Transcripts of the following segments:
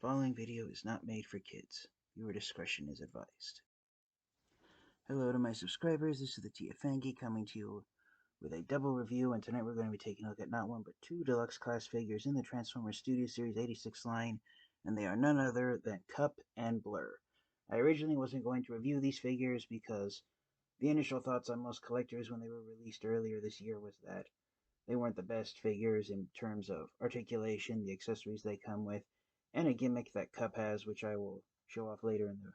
Following video is not made for kids. Viewer discretion is advised. Hello to my subscribers, this is the TFangy coming to you with a double review, and tonight we're going to be taking a look at not one but two deluxe class figures in the Transformers Studio Series 86 line, and they are none other than Kup and Blurr. I originally wasn't going to review these figures because the initial thoughts on most collectors when they were released earlier this year was that they weren't the best figures in terms of articulation, the accessories they come with, and a gimmick that Kup has, which I will show off later in the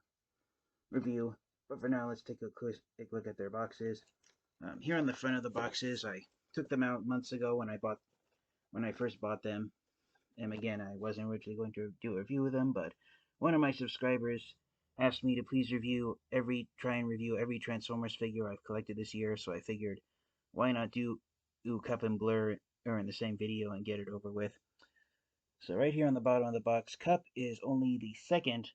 review. But for now, let's take a quick look at their boxes. Here on the front of the boxes, I took them out months ago when I first bought them. And again, I wasn't originally going to do a review of them, but one of my subscribers asked me to please try and review every Transformers figure I've collected this year. So I figured, why not do Kup and Blurr in the same video and get it over with. So right here on the bottom of the box, Kup is only the second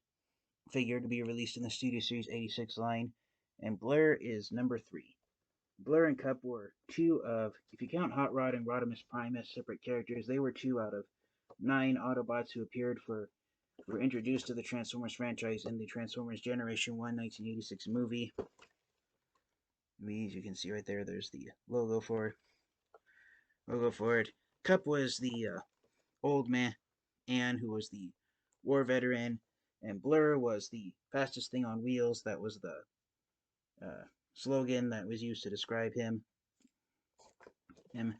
figure to be released in the Studio Series 86 line, and Blurr is number 3. Blurr and Kup were two of, if you count Hot Rod and Rodimus Prime as separate characters, they were 2 out of 9 Autobots who were introduced to the Transformers franchise in the Transformers Generation 1 1986 movie. As you can see right there, there's the logo for it. Kup was the old man, who was the war veteran, and Blurr was the fastest thing on wheels. That was the slogan that was used to describe him. And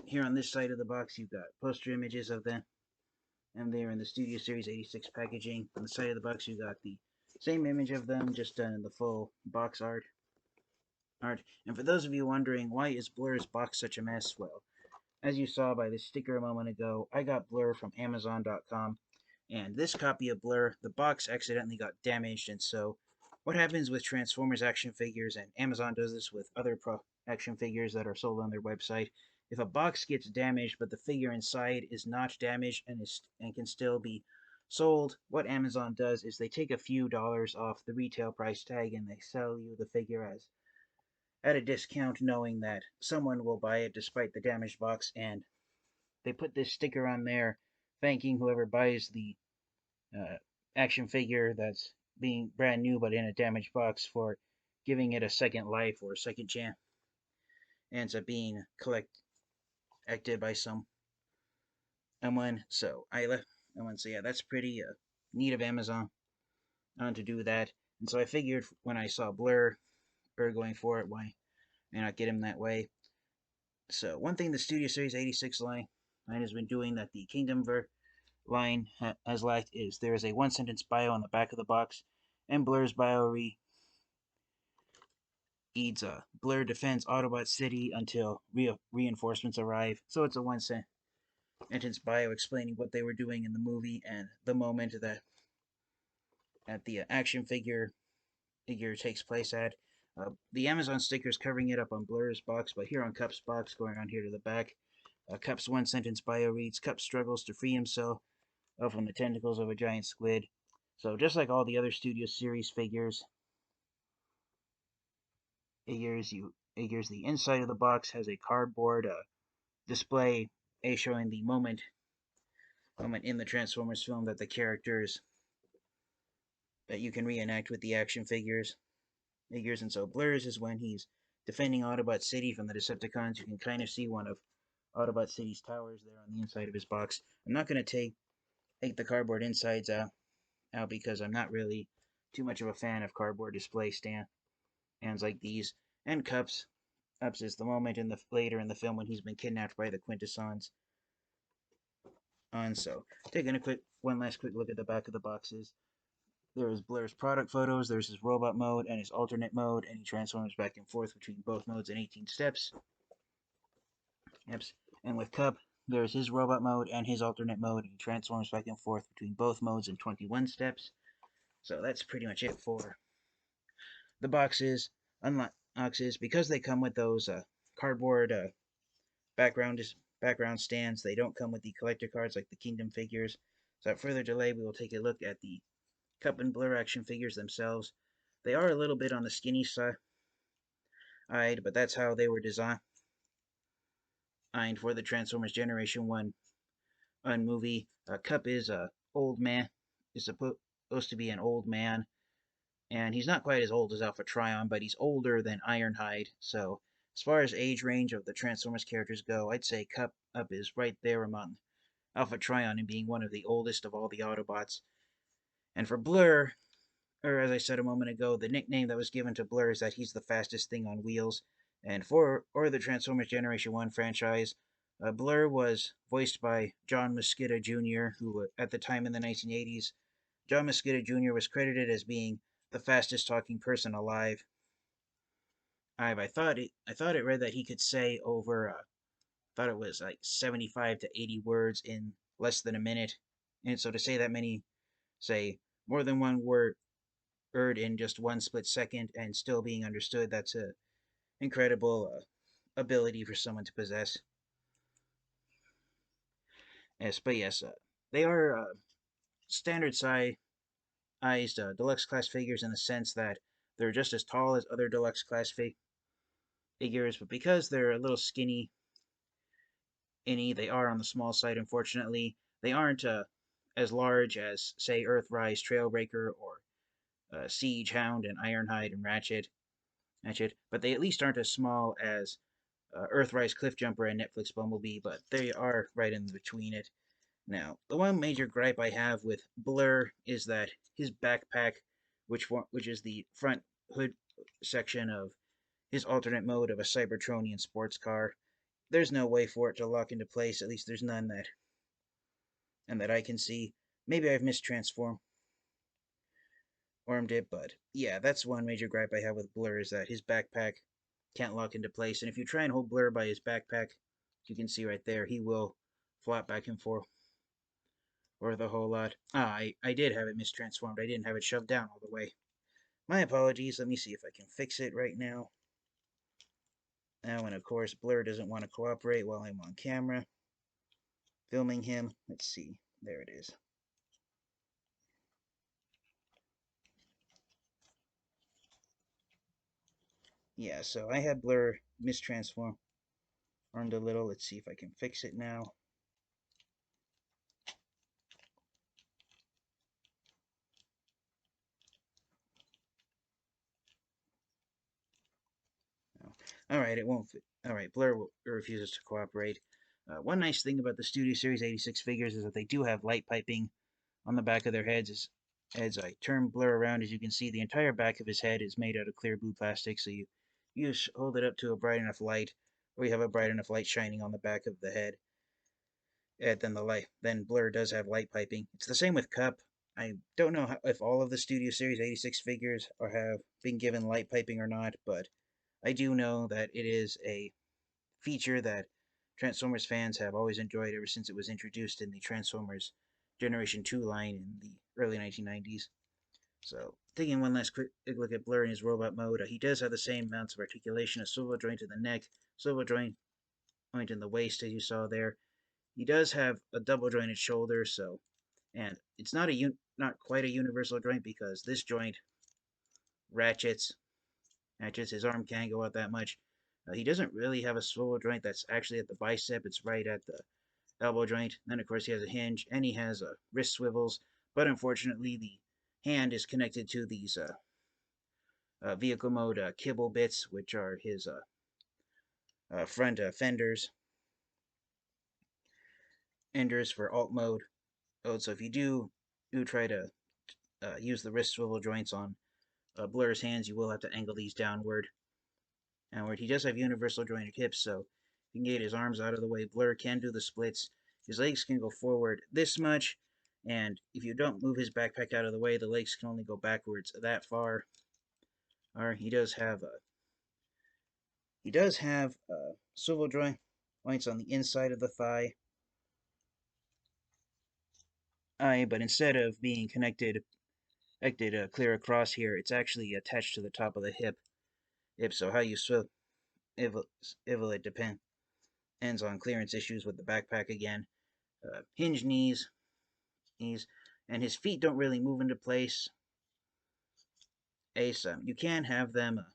here on this side of the box, you've got poster images of them, and they're in the Studio Series 86 packaging. On the side of the box, you got the same image of them, just done in the full box art. And for those of you wondering, why is Blurr's box such a mess? Well, as you saw by this sticker a moment ago, I got Blurr from Amazon.com, and this copy of Blurr, the box accidentally got damaged, and so what happens with Transformers action figures, and Amazon does this with other action figures that are sold on their website, if a box gets damaged but the figure inside is not damaged and can still be sold, what Amazon does is they take a few dollars off the retail price tag and they sell you the figure as at a discount, knowing that someone will buy it despite the damaged box, and they put this sticker on there thanking whoever buys the action figure that's being brand new but in a damaged box for giving it a second life or a second chance, ends up being collected by someone. So yeah, that's pretty neat of Amazon to do that. And so I figured when I saw Blurr going for it, why not get him that way? So one thing the Studio Series 86 line has been doing that the Kingdom line has lacked is there is a one-sentence bio on the back of the box, and Blurr's bio reads, Blurr defends Autobot City until reinforcements arrive. So it's a one-sentence bio explaining what they were doing in the movie and the moment that the action figure takes place at. The Amazon sticker is covering it up on Blurr's box, but here on Kup's box, going on here to the back, Kup's one-sentence bio reads, Kup struggles to free himself from the tentacles of a giant squid. So just like all the other Studio Series figures, the inside of the box has a cardboard display showing the moment in the Transformers film that the characters that you can reenact with the action figures. And so Blurr's is when he's defending Autobot City from the Decepticons. You can kind of see one of Autobot City's towers there on the inside of his box. I'm not going to take the cardboard insides out because I'm not really too much of a fan of cardboard display stands like these. And Kups is the moment later in the film when he's been kidnapped by the Quintessons. So taking one last quick look at the back of the boxes. There is Blurr's product photos, there's his robot mode and his alternate mode, and he transforms back and forth between both modes in 18 steps. And with Kup, there's his robot mode and his alternate mode, and he transforms back and forth between both modes in 21 steps. So that's pretty much it for the boxes. Because they come with those cardboard background stands, they don't come with the collector cards like the Kingdom figures. So without further delay, we will take a look at the Kup and Blurr action figures themselves. They are a little bit on the skinny side, but that's how they were designed for the Transformers Generation 1 movie. Kup is old man. Is supposed to be an old man, and he's not quite as old as Alpha Trion, but he's older than Ironhide. So as far as age range of the Transformers characters go, I'd say Kup up is right there among Alpha Trion in being one of the oldest of all the Autobots. And for Blurr, or as I said a moment ago, the nickname that was given to Blurr is that he's the fastest thing on wheels. And for the Transformers Generation 1 franchise, Blurr was voiced by John Moschitta Jr., who at the time in the 1980s, John Moschitta Jr. was credited as being the fastest talking person alive. I thought it read that he could say over thought it was like 75 to 80 words in less than a minute. And so to say that many, say more than one word in just one split second and still being understood, that's a incredible ability for someone to possess. Yes, but yes, they are standard sized deluxe class figures in the sense that they're just as tall as other deluxe class figures, but because they're a little skinny, they are on the small side, unfortunately. They aren't as large as, say, Earthrise, Trailbreaker, or Siege, Hound, and Ironhide and Ratchet, but they at least aren't as small as Earthrise, Cliffjumper, and Netflix Bumblebee, but they are right in between it. Now, the one major gripe I have with Blurr is that his backpack, which is the front hood section of his alternate mode of a Cybertronian sports car, there's no way for it to lock into place. At least there's none that I can see. Maybe I've mistransformed it, but yeah, that's one major gripe I have with Blurr is that his backpack can't lock into place. And if you try and hold Blurr by his backpack, you can see right there, he will flop back and forth or the whole lot. I did have it mistransformed. I didn't have it shoved down all the way. My apologies. Let me see if I can fix it right now. Now, and of course, Blurr doesn't want to cooperate while I'm on camera filming him. Let's see. There it is. Yeah, so I had Blurr mistransformed a little. Let's see if I can fix it now. Alright, it won't fit. Alright, Blurr refuses to cooperate. One nice thing about the Studio Series 86 figures is that they do have light piping on the back of their heads. As I turn Blurr around, as you can see, the entire back of his head is made out of clear blue plastic, so you just hold it up to a bright enough light, or you have a bright enough light shining on the back of the head. And then Blurr does have light piping. It's the same with Kup. I don't know if all of the Studio Series 86 figures have been given light piping or not, but I do know that it is a feature that Transformers fans have always enjoyed ever since it was introduced in the Transformers Generation 2 line in the early 1990s. So, taking one last quick look at Blurr in his robot mode, he does have the same amounts of articulation, a swivel joint in the neck, swivel joint in the waist, as you saw there. He does have a double jointed shoulder, and it's not quite a universal joint because this joint ratchets. His arm can't go out that much. He doesn't really have a swivel joint that's actually at the bicep. It's right at the elbow joint. Then, of course, he has a hinge, and he has wrist swivels. But unfortunately, the hand is connected to these vehicle mode kibble bits, which are his front enders for alt mode. So if you do try to use the wrist swivel joints on Blurr's hands, you will have to angle these downward. He does have universal jointed hips, so he can get his arms out of the way. Blurr can do the splits. His legs can go forward this much, and if you don't move his backpack out of the way, the legs can only go backwards that far. Or he does have swivel joints on the inside of the thigh. But instead of being connected clear across here, it's actually attached to the top of the hip. So how you swivel it depends on clearance issues with the backpack again. Hinge knees, and his feet don't really move into place. You can have them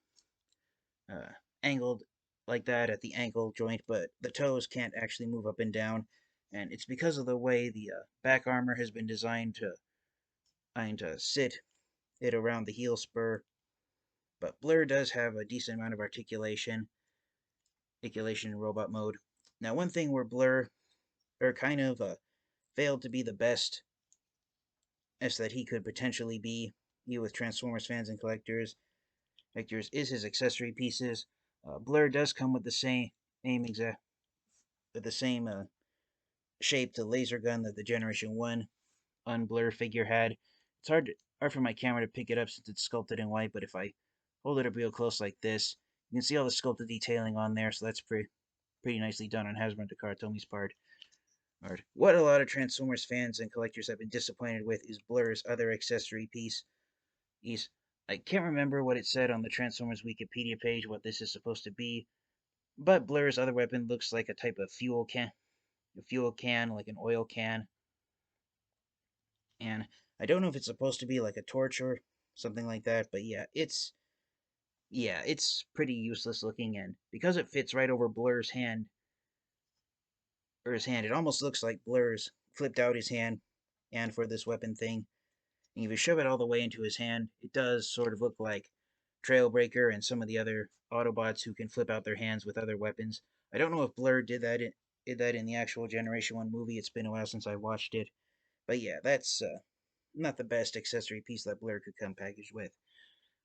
angled like that at the ankle joint, but the toes can't actually move up and down. and it's because of the way the back armor has been designed to sit it around the heel spur. But Blur does have a decent amount of articulation in robot mode. Now, one thing where Blur kind of failed to be the best as that he could potentially be, you with Transformers fans and collectors, is his accessory pieces. Blur does come with the same exact with the same shaped laser gun that the Generation One Unblur figure had. It's hard for my camera to pick it up since it's sculpted in white, but if I hold it up real close like this, you can see all the sculpted detailing on there, so that's pretty nicely done on Hasbro Takatomi's part. Right. What a lot of Transformers fans and collectors have been disappointed with is Blur's other accessory piece. He's I can't remember what it said on the Transformers Wikipedia page what this is supposed to be, but Blur's other weapon looks like a type of a fuel can, like an oil can, and I don't know if it's supposed to be like a torch or something like that, but it's pretty useless looking, and because it fits right over Blur's hand it almost looks like Blur's flipped out his hand for this weapon thing. And if you shove it all the way into his hand, it does sort of look like Trailbreaker and some of the other Autobots who can flip out their hands with other weapons. I don't know if Blur did that in the actual Generation 1 movie. It's been a while since I watched it. But yeah, that's not the best accessory piece that Blur could come packaged with.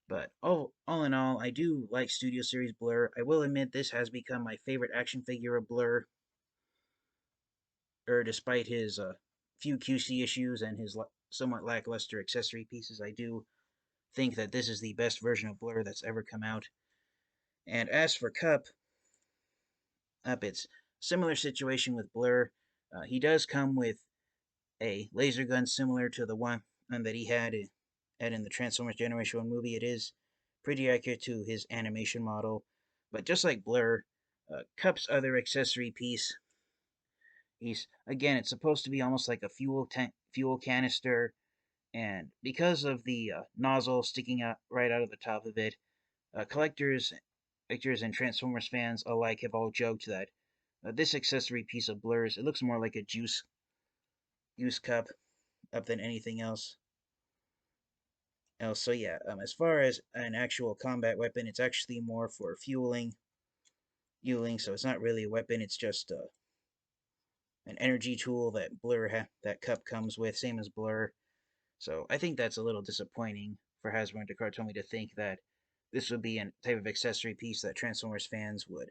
But all in all, I do like Studio Series Blur. I will admit this has become my favorite action figure of Blur, despite his few QC issues and his somewhat lackluster accessory pieces. I do think that this is the best version of Blur that's ever come out. And as for it's similar situation with Blur. He does come with a laser gun similar to the one that he had in the Transformers Generation 1 movie. It is pretty accurate to his animation model. But just like Blur, Cup's other accessory piece, it's supposed to be almost like a fuel canister, and because of the nozzle sticking out right out of the top of it, collectors and Transformers fans alike have all joked that this accessory piece of Blur's it looks more like a juice cup up than anything else. So yeah, as far as an actual combat weapon, it's actually more for fueling. So it's not really a weapon; it's just an energy tool that Cup comes with, same as Blur. So I think that's a little disappointing for Hasbro and Takatomi to think that this would be a type of accessory piece that Transformers fans would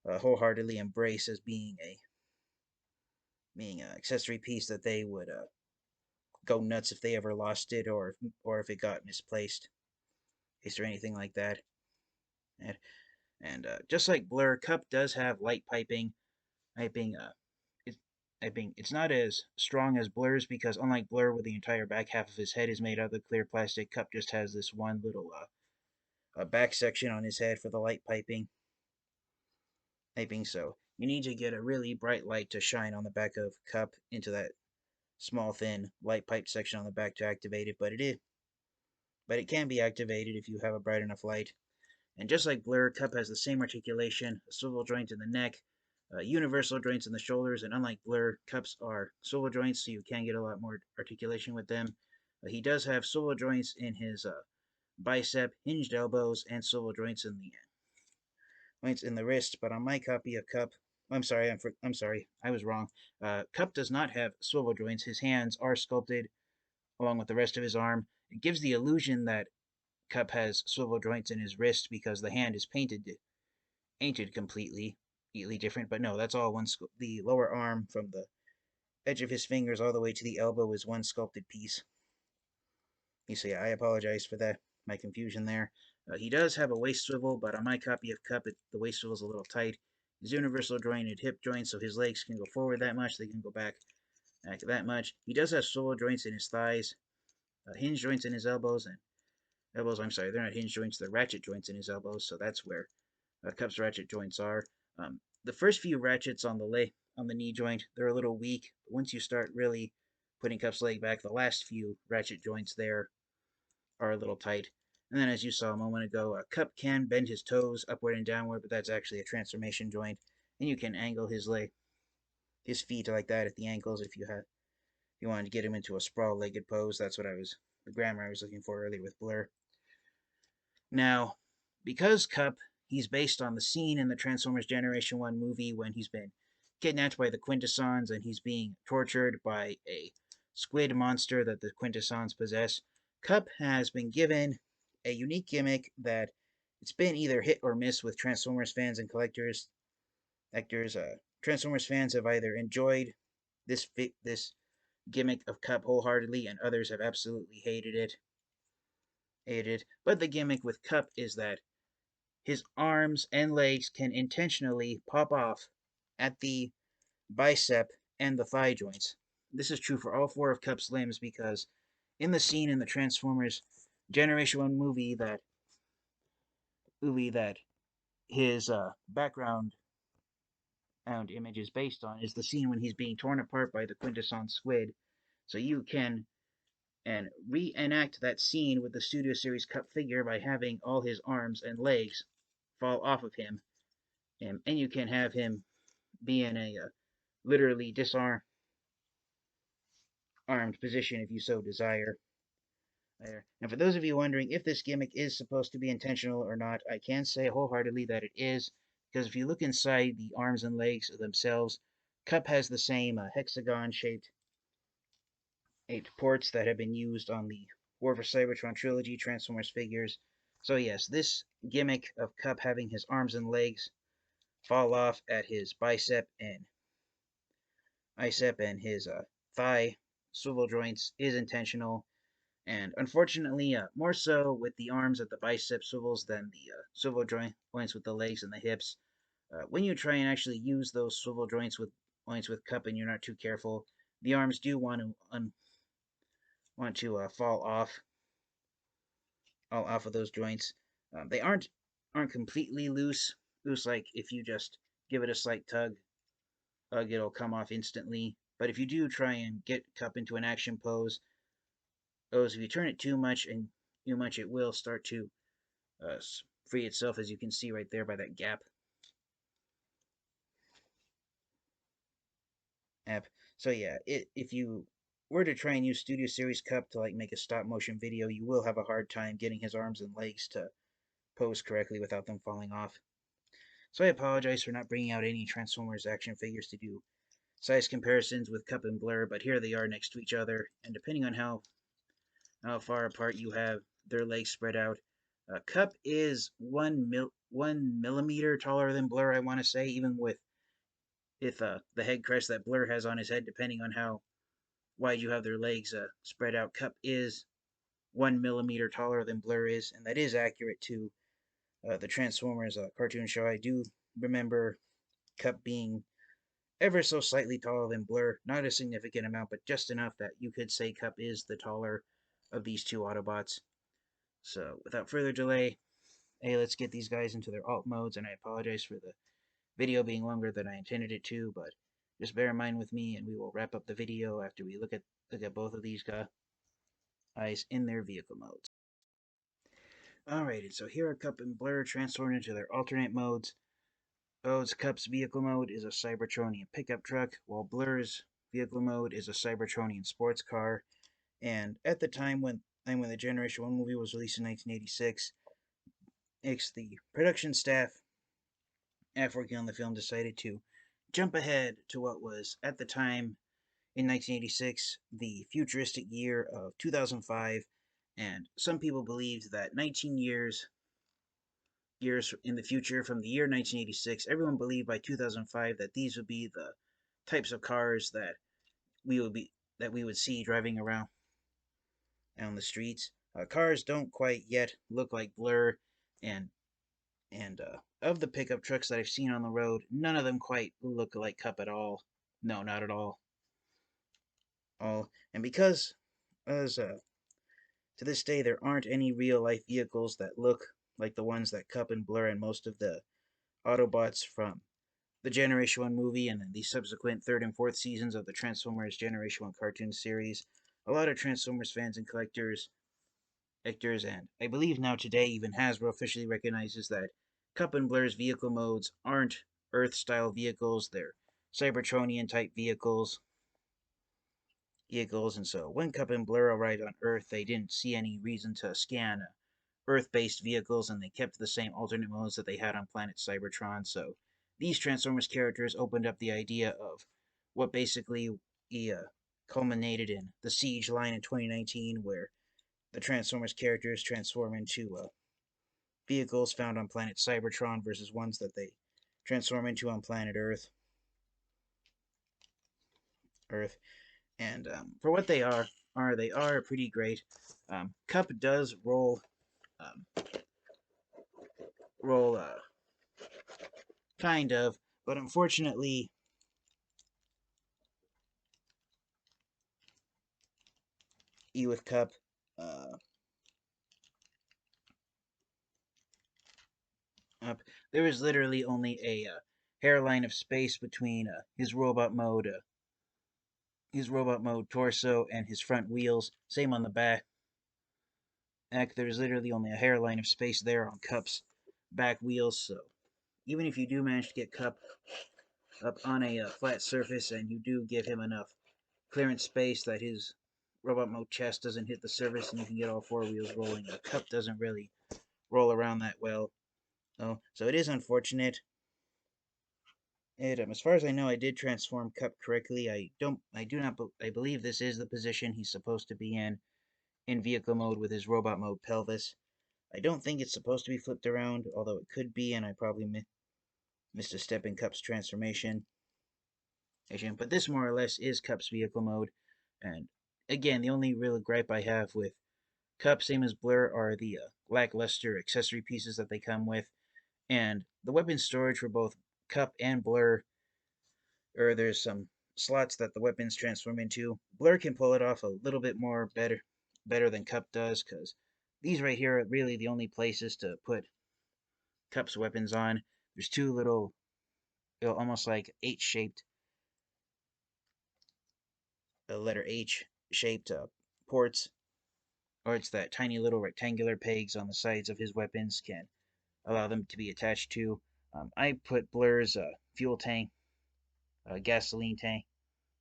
wholeheartedly embrace as being an accessory piece that they would go nuts if they ever lost it or if it got misplaced, is there anything like that. And just like Blur, Cup does have light piping. It, Piping. It's not as strong as Blur's because unlike Blur, where the entire back half of his head is made out of clear plastic, Cup just has this one little back section on his head for the light piping. So you need to get a really bright light to shine on the back of Cup into that small thin light pipe section on the back to activate it, but it can be activated if you have a bright enough light. And just like Blur, Cup has the same articulation, a swivel joint in the neck, universal joints in the shoulders, and unlike Blur, Cups are swivel joints, so you can get a lot more articulation with them. He does have swivel joints in his bicep, hinged elbows, and swivel joints in the wrist. But on my copy of Cup, I'm sorry, I was wrong. Cup does not have swivel joints. His hands are sculpted along with the rest of his arm. It gives the illusion that Cup has swivel joints in his wrist because the hand is painted completely different. But no, that's all one. The lower arm from the edge of his fingers all the way to the elbow is one sculpted piece. You see, I apologize for that, my confusion there. He does have a waist swivel, but on my copy of Cup, the waist swivel is a little tight. His universal jointed hip joint, so his legs can go forward that much, they can go back that much. He does have swivel joints in his thighs, hinge joints in his elbows. I'm sorry, they're not hinge joints; they're ratchet joints in his elbows. So that's where Cup's ratchet joints are. The first few ratchets on the knee joint, they're a little weak. But once you start really putting Cup's leg back, the last few ratchet joints there are a little tight. And then, as you saw a moment ago, Cup can bend his toes upward and downward, but that's actually a transformation joint. And you can angle his leg. his feet like that at the ankles if you wanted to get him into a sprawl-legged pose. That's what the grammar I was looking for earlier with Blurr. Now, because Kup, he's based on the scene in the Transformers Generation 1 movie when he's been kidnapped by the Quintessons and he's being tortured by a squid monster that the Quintessons possess. Kup has been given a unique gimmick that it's been either hit or miss with Transformers fans and collectors. Transformers fans have either enjoyed this gimmick of Kup wholeheartedly, and others have absolutely hated it. But the gimmick with Kup is that his arms and legs can intentionally pop off at the bicep and the thigh joints. This is true for all four of Kup's limbs because in the scene in the Transformers Generation 1 movie that his background image is based on is the scene when he's being torn apart by the Quintesson squid. So you can reenact that scene with the Studio Series Kup figure by having all his arms and legs fall off of him, and you can have him be in a literally disarmed position if you so desire. And for those of you wondering if this gimmick is supposed to be intentional or not, I can say wholeheartedly that it is, because if you look inside the arms and legs themselves, Kup has the same hexagon-shaped 8 ports that have been used on the War for Cybertron trilogy Transformers figures. So yes, this gimmick of Kup having his arms and legs fall off at his bicep and his thigh swivel joints is intentional, and unfortunately, more so with the arms at the bicep swivels than the swivel joints with the legs and the hips. When you try and actually use those swivel joints with Kup and you're not too careful, the arms do want to fall off all off of those joints. They aren't completely loose. Loose like if you just give it a slight tug, it'll come off instantly. But if you do try and get Kup into an action pose, if you turn it too much, it will start to free itself, as you can see right there by that gap. App. So yeah, if you were to try and use Studio Series Kup to like make a stop motion video, you will have a hard time getting his arms and legs to pose correctly without them falling off. So I apologize for not bringing out any Transformers action figures to do size comparisons with Kup and Blurr, but here they are next to each other, and depending on how far apart you have their legs spread out, Kup is 1 millimeter taller than Blurr, I want to say, even with the head crest that Blurr has on his head, depending on how wide you have their legs spread out. Kup is 1 millimeter taller than Blurr is, and that is accurate to the Transformers cartoon show. I do remember Kup being ever so slightly taller than Blurr, not a significant amount, but just enough that you could say Kup is the taller of these two Autobots. So, without further delay, hey, let's get these guys into their alt modes, and I apologize for the video being longer than I intended it to, but just bear in mind with me, and we will wrap up the video after we look at both of these guys in their vehicle modes. Alright, and so here are Kup and Blurr transformed into their alternate modes. Kup's vehicle mode is a Cybertronian pickup truck, while Blurr's vehicle mode is a Cybertronian sports car. And at the time when the Generation 1 movie was released in 1986, the production staff after working on the film decided to jump ahead to what was at the time in 1986 the futuristic year of 2005, and some people believed that 19 years in the future from the year 1986, everyone believed by 2005 that these would be the types of cars that we would see driving around on the streets. Cars don't quite yet look like Blurr, and of the pickup trucks that I've seen on the road, none of them quite look like Kup at all. No, not at all. And because as to this day there aren't any real life vehicles that look like the ones that Kup and Blurr and most of the Autobots from the Generation 1 movie and then the subsequent third and fourth seasons of the Transformers Generation 1 cartoon series, a lot of Transformers fans and collectors, and I believe now today even Hasbro officially recognizes that Kup and Blurr's vehicle modes aren't Earth-style vehicles. They're Cybertronian-type vehicles, and so when Kup and Blurr arrived on Earth, they didn't see any reason to scan Earth-based vehicles, and they kept the same alternate modes that they had on planet Cybertron. So these Transformers characters opened up the idea of what basically culminated in the Siege line in 2019, where the Transformers characters transform into vehicles found on planet Cybertron versus ones that they transform into on planet Earth. And for what they are pretty great. Kup does um, roll kind of, but unfortunately, with Kup, uh, up there is literally only a hairline of space between his robot mode torso and his front wheels. Same on the back. There's literally only a hairline of space there on Kup's back wheels. So even if you do manage to get Kup up on a flat surface and you do give him enough clearance space that his robot mode chest doesn't hit the surface and you can get all four wheels rolling, a Kup doesn't really roll around that well. Oh, so it is unfortunate. As far as I know, I did transform Kup correctly. I believe this is the position he's supposed to be in vehicle mode with his robot mode pelvis. I don't think it's supposed to be flipped around, although it could be, and I probably missed a step in Kup's transformation. But this more or less is Kup's vehicle mode, and again, the only real gripe I have with Kup, same as Blurr, are the lackluster accessory pieces that they come with, and the weapon storage for both Kup and Blurr, or there's some slots that the weapons transform into. Blurr can pull it off a little bit more better than Kup does, because these right here are really the only places to put Kup's weapons on. There's two little, almost like H-shaped, letter H shaped ports, or it's that tiny little rectangular pegs on the sides of his weapons can allow them to be attached to. I put Blurr's fuel tank, gasoline tank,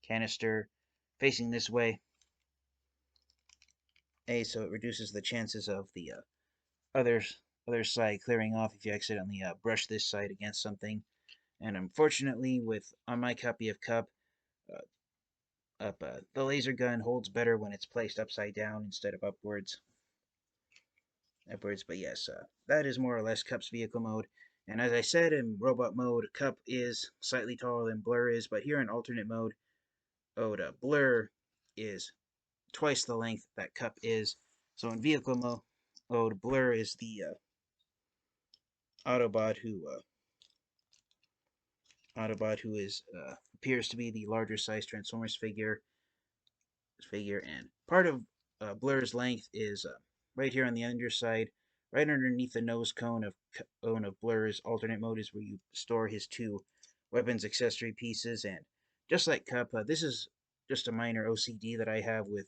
canister facing this way, so it reduces the chances of the other other side clearing off if you accidentally brush this side against something. And unfortunately, with on my copy of Kup, the laser gun holds better when it's placed upside down instead of upwards. But yes, that is more or less Kup's vehicle mode. And as I said, in robot mode, Kup is slightly taller than Blurr is, but here in alternate mode, Blurr is twice the length that Kup is. So in vehicle mode, Blurr is the Autobot who is appears to be the larger size Transformers figure, and part of Blurr's length is right here on the underside, right underneath the nose cone of Blurr's alternate mode is where you store his two weapons accessory pieces. And just like Kup, this is just a minor OCD that I have with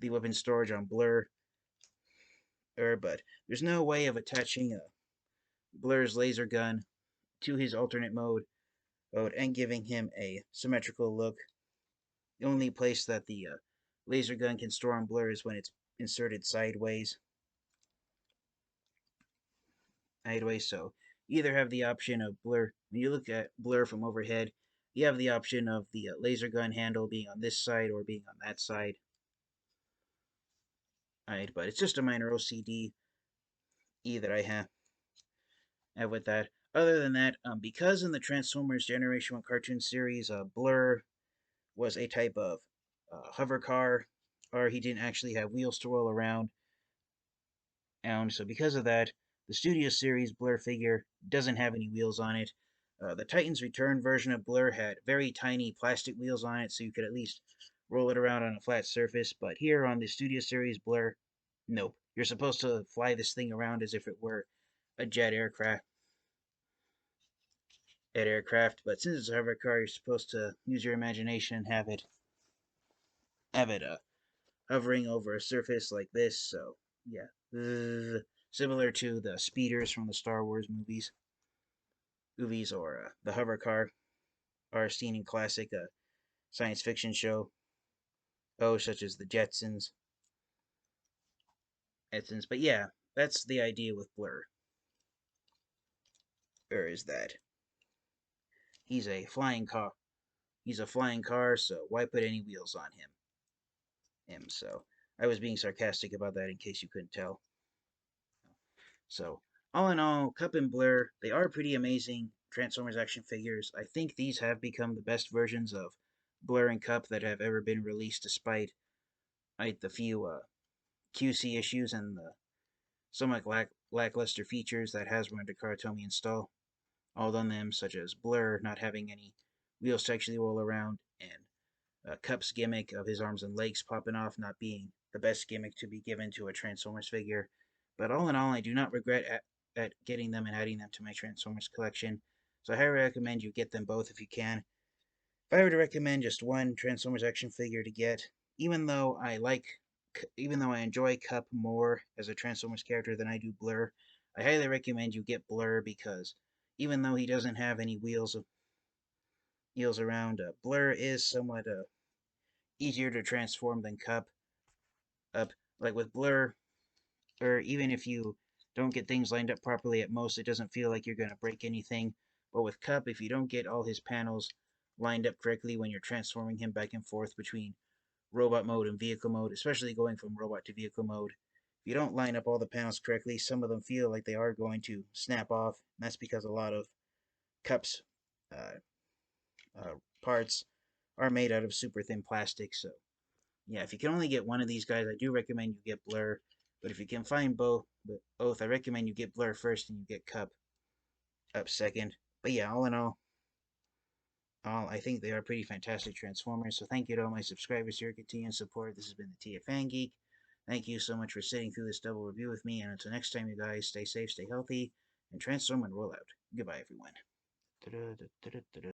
the weapon storage on Blurr. But there's no way of attaching Blurr's laser gun to his alternate mode and giving him a symmetrical look. The only place that the laser gun can store on Blurr is when it's inserted sideways. So you either have the option of Blurr, when you look at Blurr from overhead, you have the option of the laser gun handle being on this side or being on that side. But it's just a minor OCD that I have with that. Other than that, because in the Transformers Generation 1 cartoon series, Blurr was a type of hover car, or he didn't actually have wheels to roll around. And so because of that, the Studio Series Blurr figure doesn't have any wheels on it. The Titans Return version of Blurr had very tiny plastic wheels on it, so you could at least roll it around on a flat surface. But here on the Studio Series Blurr, nope. You're supposed to fly this thing around as if it were a jet aircraft. But since it's a hover car, you're supposed to use your imagination and have it hovering over a surface like this. So yeah, similar to the speeders from the Star Wars movies, or the hover car, are seen in classic science fiction show, such as the Jetsons. But yeah, that's the idea with Blur. Or is that he's a flying car? He's a flying car, so why put any wheels on him? So I was being sarcastic about that in case you couldn't tell. So all in all, Kup and Blurr, they are pretty amazing Transformers action figures. I think these have become the best versions of Blurr and Kup that have ever been released, despite the few QC issues and the somewhat lackluster features that Hasbro and Takara install all on them, such as Blur not having any wheels to actually roll around, and Cup's gimmick of his arms and legs popping off not being the best gimmick to be given to a Transformers figure. But all in all, I do not regret at getting them and adding them to my Transformers collection. So I highly recommend you get them both if you can. If I were to recommend just one Transformers action figure to get, even though I like, even though I enjoy Cup more as a Transformers character than I do Blur, I highly recommend you get Blur because even though he doesn't have any wheels around, Blur is somewhat easier to transform than Cup. Up like with Blur, or even if you don't get things lined up properly at most, it doesn't feel like you're going to break anything. But with Cup, if you don't get all his panels lined up correctly when you're transforming him back and forth between robot mode and vehicle mode, especially going from robot to vehicle mode, if you don't line up all the panels correctly, some of them feel like they are going to snap off. And that's because a lot of Cup's uh, parts are made out of super thin plastic. So yeah, if you can only get one of these guys, I do recommend you get Blur. But if you can find both, I recommend you get Blur first and you get Cup up second. But yeah, all in all, I think they are pretty fantastic Transformers. So thank you to all my subscribers for your continued support. This has been the TF Geek. Thank you so much for sitting through this double review with me. And until next time, you guys, stay safe, stay healthy, and transform and roll out. Goodbye, everyone.